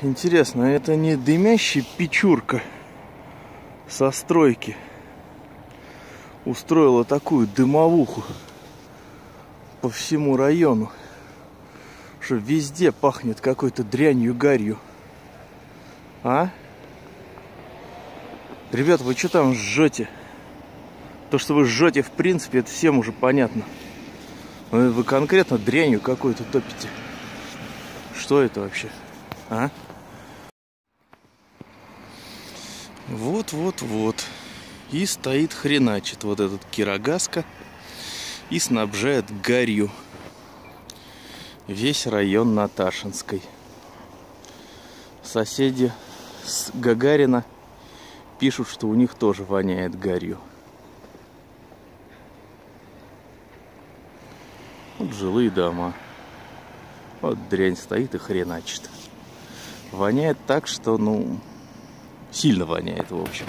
Интересно, это не дымящая печурка со стройки устроила такую дымовуху по всему району, что везде пахнет какой-то дрянью, гарью? А? Ребята, вы что там жжете? То, что вы жжете, в принципе, это всем уже понятно. Но вы конкретно дрянью какой-то топите. Что это вообще? А? Вот. И стоит хреначит вот этот Кирогаска и снабжает гарью весь район Наташинской. Соседи с Гагарина пишут, что у них тоже воняет гарью. Вот жилые дома. Вот дрянь стоит и хреначит. Воняет так, что, сильно воняет, в общем.